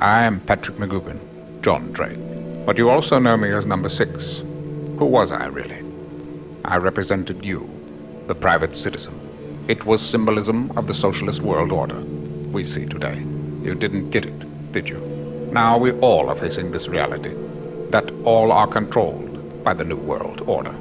I am Patrick McGugan, John Drake. But you also know me as Number 6. Who was I, really? I represented you, the private citizen. It was symbolism of the socialist world order we see today. You didn't get it, did you? Now we all are facing this reality, that all are controlled by the New World Order.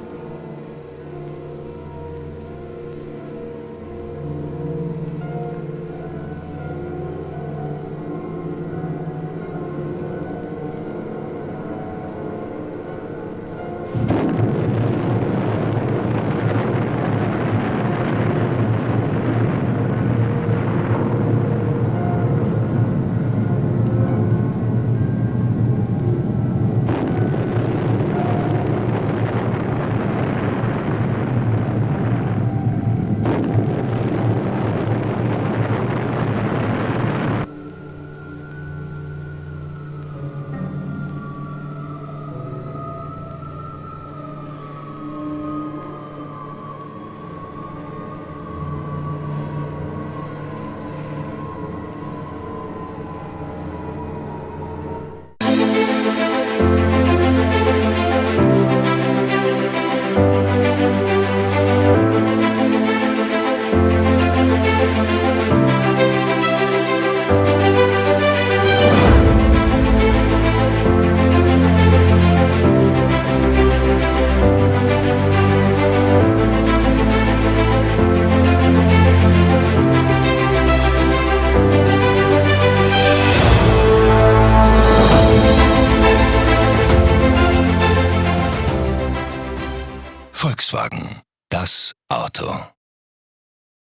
Volkswagen, das Auto.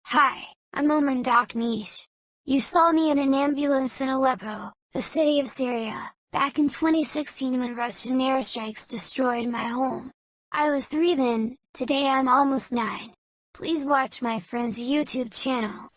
Hi, I'm Omer Daknish. You saw me in an ambulance in Aleppo, the city of Syria, back in 2016 when Russian airstrikes destroyed my home. I was 3 then, today I'm almost 9. Please watch my friend's YouTube channel.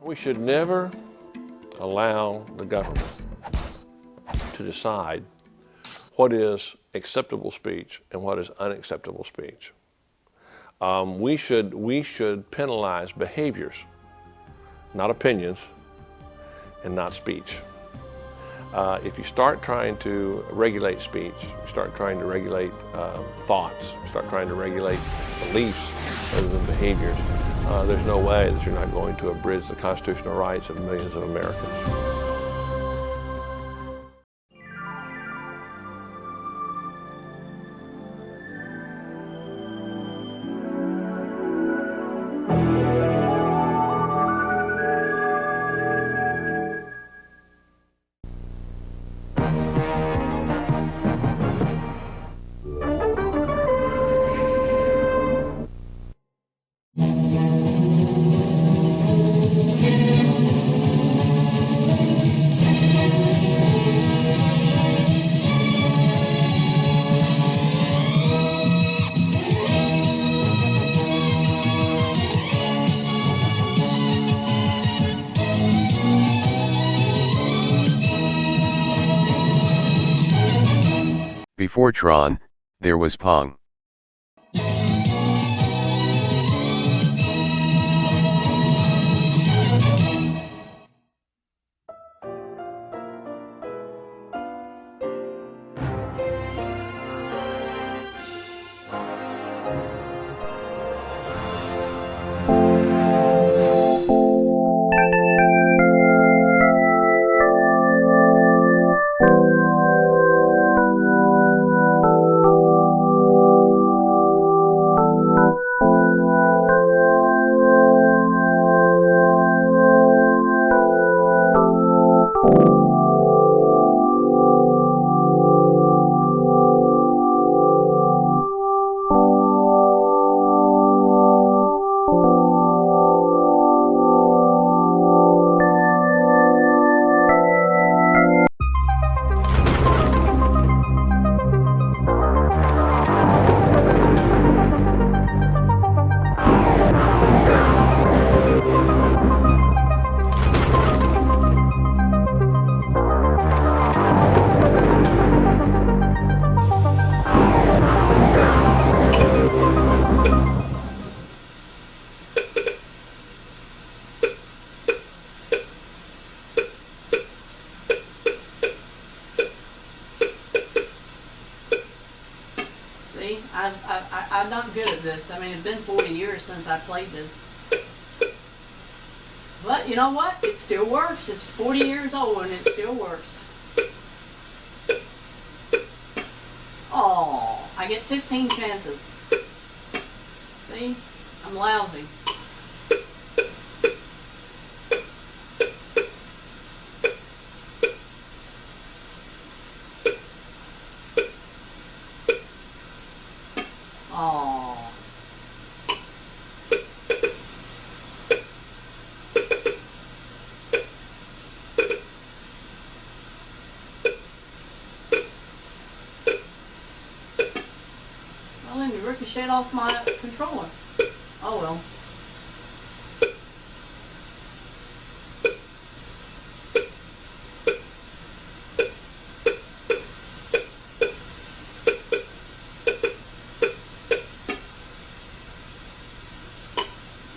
We should never allow the government to decide what is acceptable speech and what is unacceptable speech. We should penalize behaviors, not opinions, and not speech. If you start trying to regulate speech, you start trying to regulate thoughts, start trying to regulate beliefs rather than behaviors, there's no way that you're not going to abridge the constitutional rights of millions of Americans. Before Tron, there was Pong. I'm not good at this. I mean, it's been 40 years since I played this. But you know what? It still works. It's 40 years old and it still works. Oh, I get 15 chances. See? I'm lousy. Oh. Well, then you ricocheted off my controller. Oh well.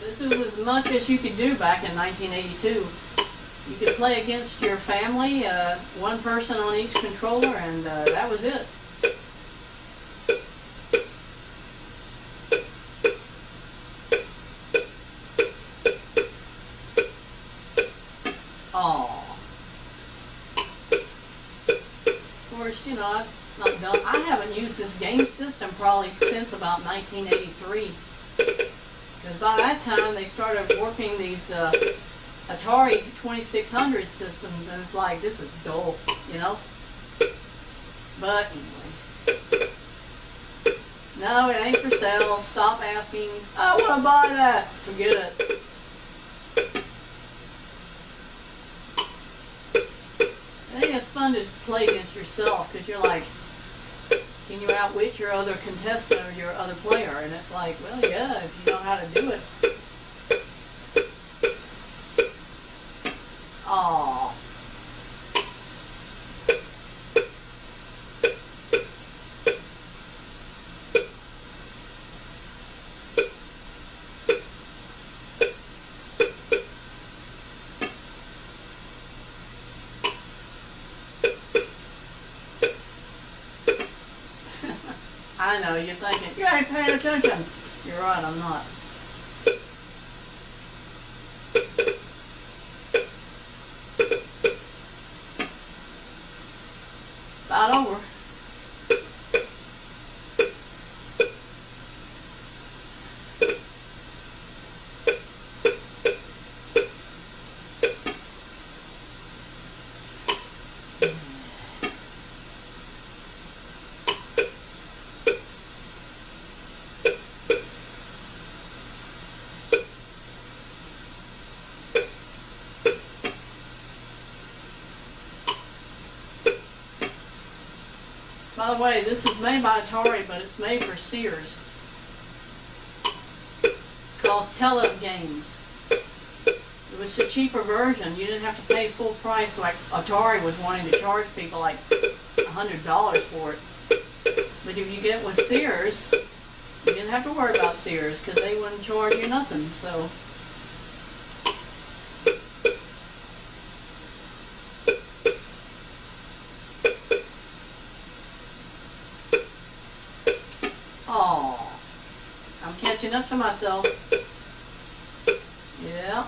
This was as much as you could do back in 1982. You could play against your family, one person on each controller, and that was it. Oh. Of course, you know, I've not done. I haven't used this game system probably since about 1983. Because by that time they started working these Atari 2600 systems, and it's like, this is dull, you know? But anyway. No, it ain't for sale. Stop asking, I want to buy that. Forget it. I think it's fun to play against yourself, because you're like, can you outwit your other contestant or your other player? And it's like, well, yeah, if you know how to do it. Aww. I know, you're thinking, you ain't paying attention. You're right, I'm not. About over. By the way, this is made by Atari, but it's made for Sears. It's called Tele Games. It was a cheaper version. You didn't have to pay full price like Atari was wanting to charge people like $100 for it. But if you get with Sears, you didn't have to worry about Sears because they wouldn't charge you nothing. So. Oh, I'm catching up to myself. Yeah.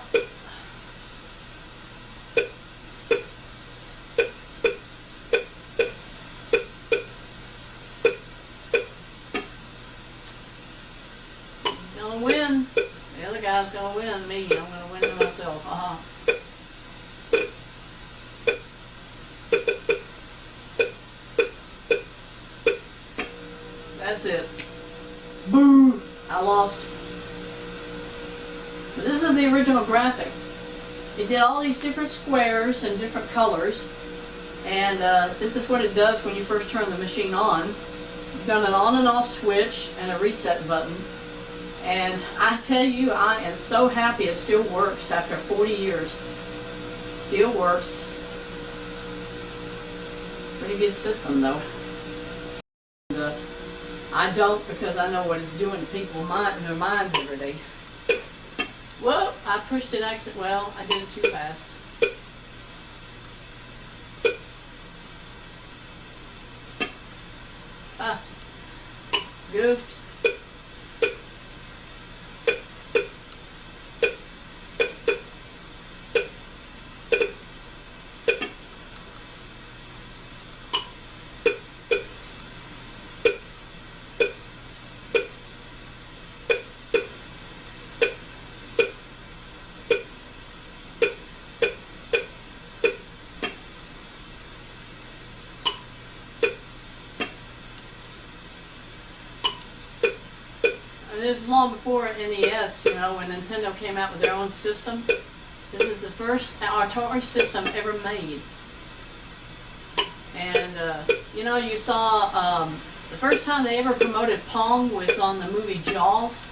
Gonna win. The other guy's gonna win me. I'm gonna win to myself. That's it. Boo! I lost. But this is the original graphics. It did all these different squares and different colors. And this is what it does when you first turn the machine on. You've got an on and off switch and a reset button. And I tell you, I am so happy it still works after 40 years. Still works. Pretty good system though. And, I don't, because I know what it's doing to people's their minds every day. Well, I pushed an exit. Well, I did it too fast. Ah, goofed. This is long before NES, you know, when Nintendo came out with their own system. This is the first Atari system ever made. And, you know, you saw, the first time they ever promoted Pong was on the movie Jaws.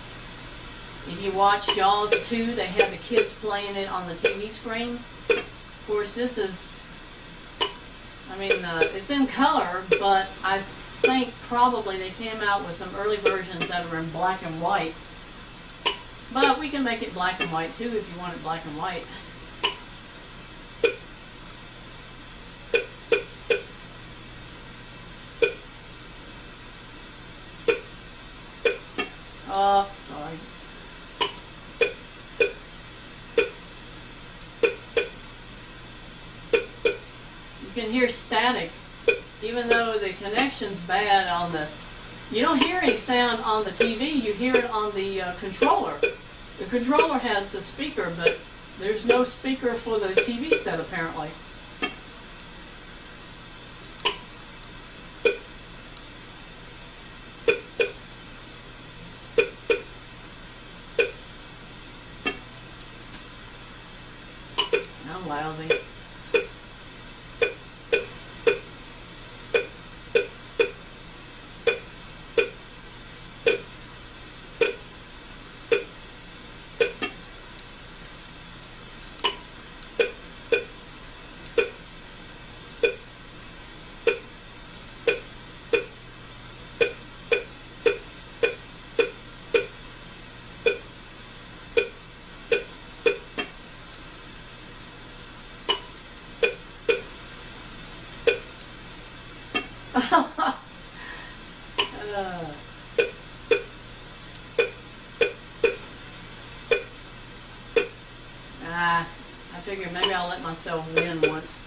If you watch Jaws 2, they had the kids playing it on the TV screen. Of course, this is, I mean, it's in color, but I think probably they came out with some early versions that were in black and white. But we can make it black and white too if you want it black and white. Sorry. You can hear static. Even though the connection's bad on the, you don't hear any sound on the TV, you hear it on the controller. The controller has the speaker, but there's no speaker for the TV set apparently. I'm lousy. figured maybe I'll let myself win once.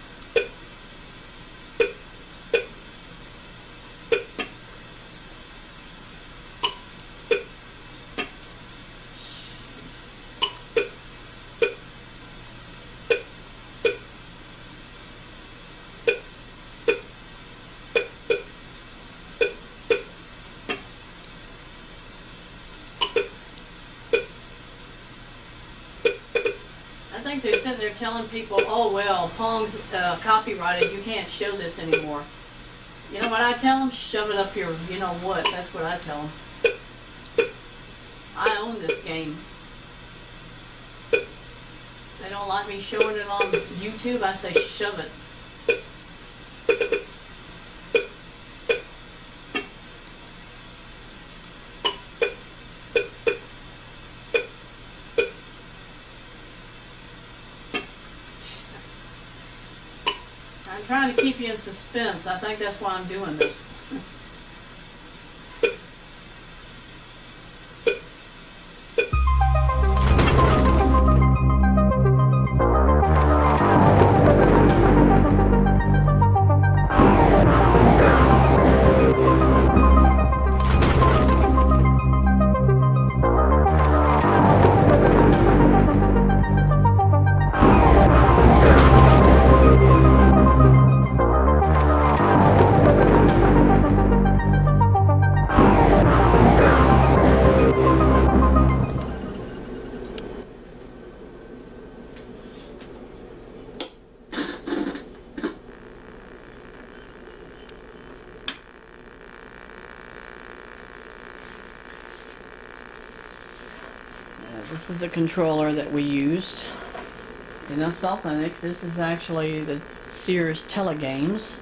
I think they're sitting there telling people, oh well, Pong's copyrighted, you can't show this anymore. You know what I tell them? Shove it up your, you know what, that's what I tell them. I own this game. They don't like me showing it on YouTube, I say shove it. I'm trying to keep you in suspense. I think that's why I'm doing this. This is a controller that we used in Authentic. This is actually the Sears Telegames.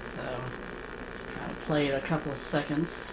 So, I'll play it a couple of seconds.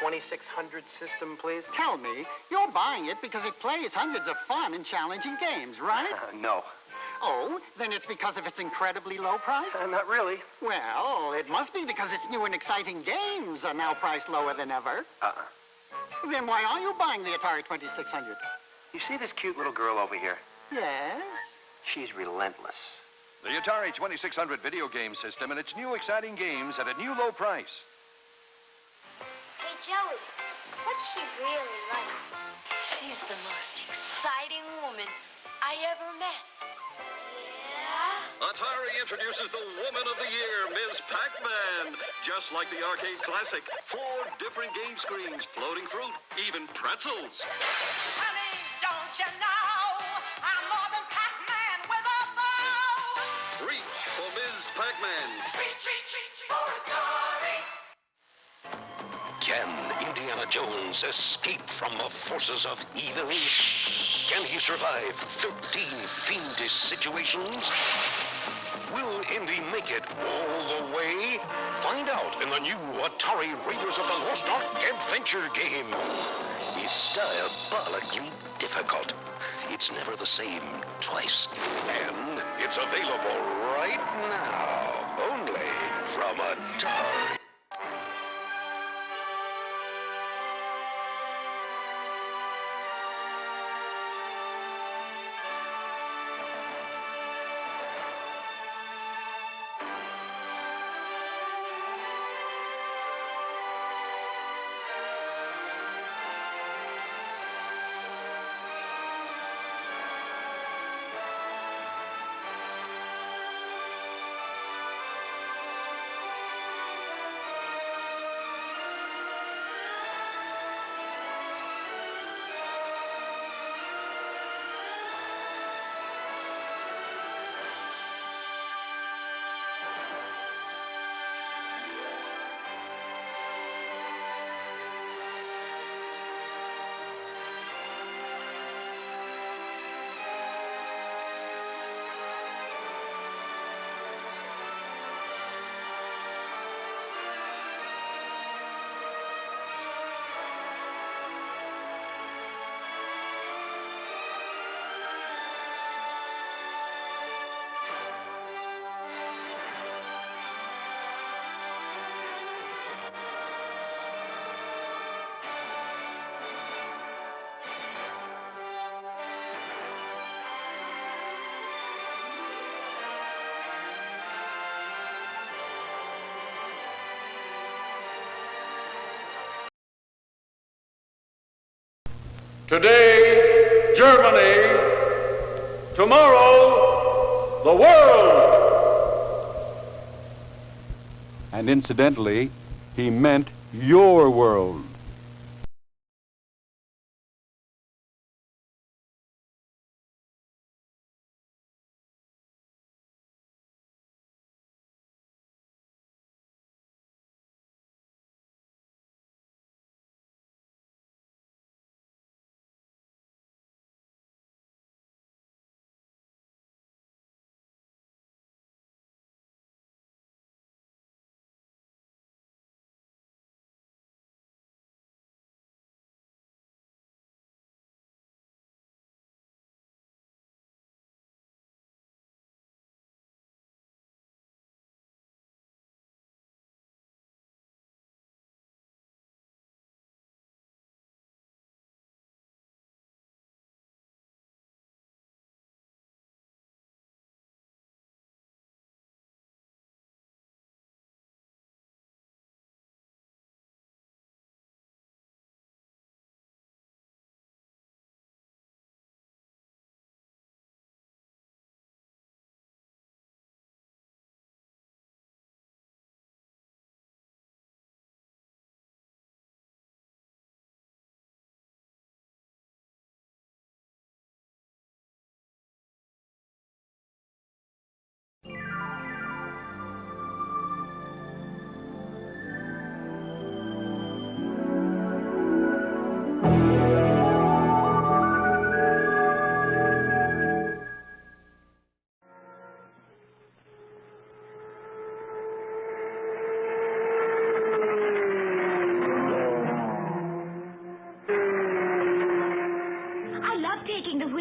2600 system, please? Tell me, you're buying it because it plays hundreds of fun and challenging games, right? No. Oh, then it's because of its incredibly low price? Not really. Well, it must be because its new and exciting games are now priced lower than ever. Then why are you buying the Atari 2600? You see this cute little girl over here? Yes? She's relentless. The Atari 2600 video game system and its new exciting games at a new low price. Hey, Joey, what's she really like? She's the most exciting woman I ever met. Yeah? Atari introduces the Woman of the Year, Ms. Pac-Man. Just like the arcade classic, 4 different game screens, floating fruit, even pretzels. Honey, don't you know I'm more than Pac-Man with a bow? Reach for Ms. Pac-Man. Reach for Atari. Can Indiana Jones escape from the forces of evil? Can he survive 13 fiendish situations? Will Indy make it all the way? Find out in the new Atari Raiders of the Lost Ark adventure game. It's diabolically difficult. It's never the same twice. And it's available right now, only from Atari. Today, Germany. Tomorrow, the world. And incidentally, he meant your world.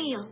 real.